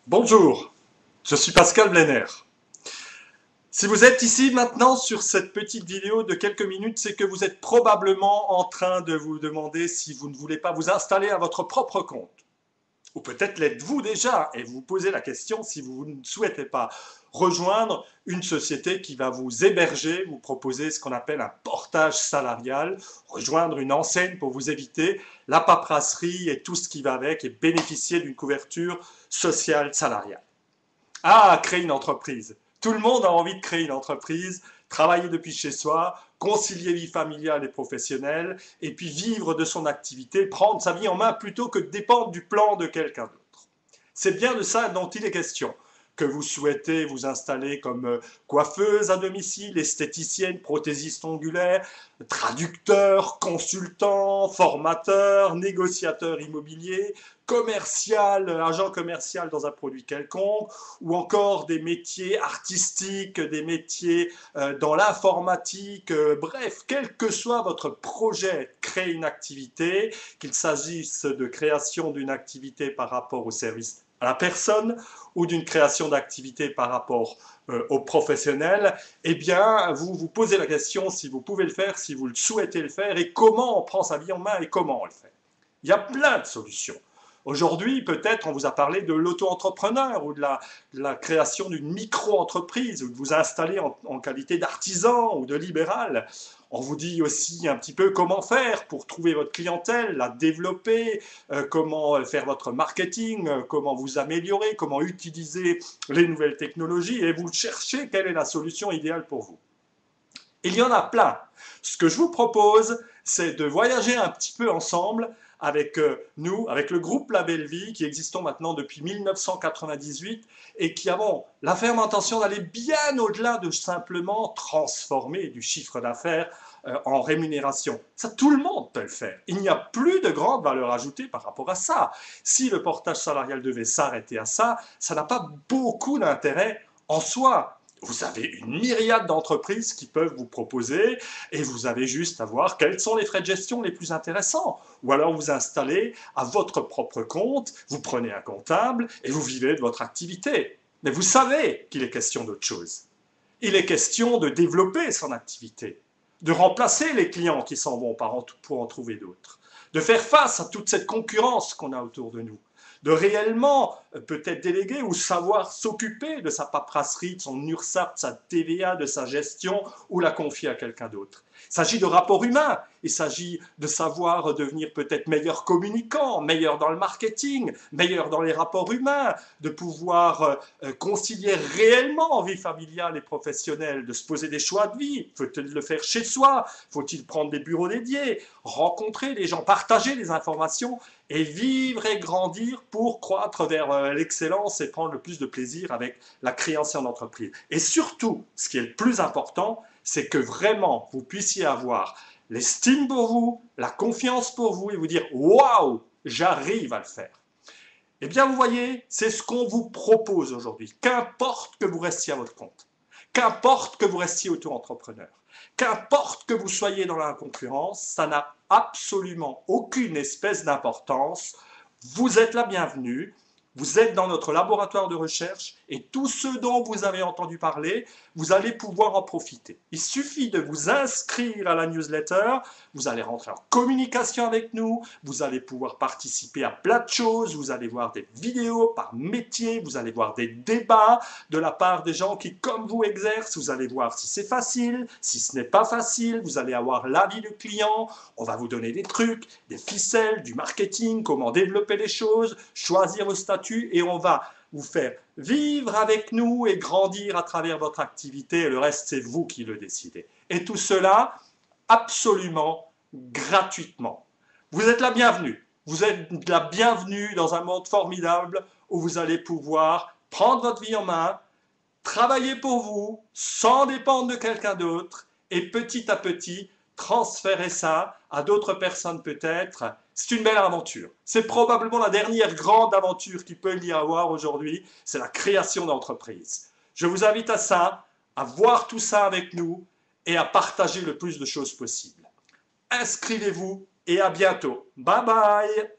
Bonjour, je suis Pascal Blenner. Si vous êtes ici maintenant sur cette petite vidéo de quelques minutes, c'est que vous êtes probablement en train de vous demander si vous ne voulez pas vous installer à votre propre compte. Ou peut-être l'êtes-vous déjà et vous vous posez la question si vous ne souhaitez pas rejoindre une société qui va vous héberger, vous proposer ce qu'on appelle un portage salarial, rejoindre une enseigne pour vous éviter la paperasserie et tout ce qui va avec et bénéficier d'une couverture sociale salariale. Ah, créer une entreprise. Tout le monde a envie de créer une entreprise, travailler depuis chez soi, concilier vie familiale et professionnelle, et puis vivre de son activité, prendre sa vie en main plutôt que de dépendre du plan de quelqu'un d'autre. C'est bien de ça dont il est question. Que vous souhaitez vous installer comme coiffeuse à domicile, esthéticienne, prothésiste ongulaire, traducteur, consultant, formateur, négociateur immobilier, commercial, agent commercial dans un produit quelconque, ou encore des métiers artistiques, des métiers dans l'informatique, bref, quel que soit votre projet, créer une activité, qu'il s'agisse de création d'une activité par rapport au service à la personne ou d'une création d'activité par rapport aux professionnels, eh bien, vous vous posez la question si vous pouvez le faire, si vous le souhaitez le faire, et comment on prend sa vie en main et comment on le fait. Il y a plein de solutions. Aujourd'hui, peut-être, on vous a parlé de l'auto-entrepreneur ou de la création d'une micro-entreprise ou de vous installer en qualité d'artisan ou de libéral. On vous dit aussi un petit peu comment faire pour trouver votre clientèle, la développer, comment faire votre marketing, comment vous améliorer, comment utiliser les nouvelles technologies et vous cherchez quelle est la solution idéale pour vous. Il y en a plein. Ce que je vous propose, c'est de voyager un petit peu ensemble avec nous, avec le groupe La Belle Vie, qui existons maintenant depuis 1998 et qui avons la ferme intention d'aller bien au-delà de simplement transformer du chiffre d'affaires en rémunération. Ça, tout le monde peut le faire. Il n'y a plus de grande valeur ajoutée par rapport à ça. Si le portage salarial devait s'arrêter à ça, ça n'a pas beaucoup d'intérêt en soi. Vous avez une myriade d'entreprises qui peuvent vous proposer et vous avez juste à voir quels sont les frais de gestion les plus intéressants. Ou alors vous installez à votre propre compte, vous prenez un comptable et vous vivez de votre activité. Mais vous savez qu'il est question d'autre chose. Il est question de développer son activité, de remplacer les clients qui s'en vont pour en trouver d'autres, de faire face à toute cette concurrence qu'on a autour de nous, de réellement peut-être déléguer ou savoir s'occuper de sa paperasserie, de son URSSAF, de sa TVA, de sa gestion ou la confier à quelqu'un d'autre. Il s'agit de rapports humains, il s'agit de savoir devenir peut-être meilleur communicant, meilleur dans le marketing, meilleur dans les rapports humains, de pouvoir concilier réellement vie familiale et professionnelle, de se poser des choix de vie. Faut-il le faire chez soi? Faut-il prendre des bureaux dédiés, rencontrer les gens, partager les informations et vivre et grandir pour croître vers l'excellence et prendre le plus de plaisir avec la création d'entreprise. Et surtout, ce qui est le plus important, c'est que vraiment vous puissiez avoir l'estime pour vous, la confiance pour vous et vous dire « Waouh, j'arrive à le faire ». Eh bien, vous voyez, c'est ce qu'on vous propose aujourd'hui. Qu'importe que vous restiez à votre compte, qu'importe que vous restiez auto-entrepreneur, qu'importe que vous soyez dans la concurrence, ça n'a absolument aucune espèce d'importance. Vous êtes la bienvenue. Vous êtes dans notre laboratoire de recherche et tout ce dont vous avez entendu parler, vous allez pouvoir en profiter. Il suffit de vous inscrire à la newsletter, vous allez rentrer en communication avec nous, vous allez pouvoir participer à plein de choses, vous allez voir des vidéos par métier, vous allez voir des débats de la part des gens qui, comme vous, exercent, vous allez voir si c'est facile, si ce n'est pas facile, vous allez avoir l'avis du client, on va vous donner des trucs, des ficelles, du marketing, comment développer les choses, choisir vos statuts, et on va vous faire vivre avec nous et grandir à travers votre activité. Et le reste, c'est vous qui le décidez. Et tout cela, absolument gratuitement. Vous êtes la bienvenue. Vous êtes la bienvenue dans un monde formidable où vous allez pouvoir prendre votre vie en main, travailler pour vous, sans dépendre de quelqu'un d'autre, et petit à petit, transférer ça à d'autres personnes peut-être. C'est une belle aventure. C'est probablement la dernière grande aventure qu'il peut y avoir aujourd'hui, c'est la création d'entreprise. Je vous invite à ça, à voir tout ça avec nous et à partager le plus de choses possible. Inscrivez-vous et à bientôt. Bye bye!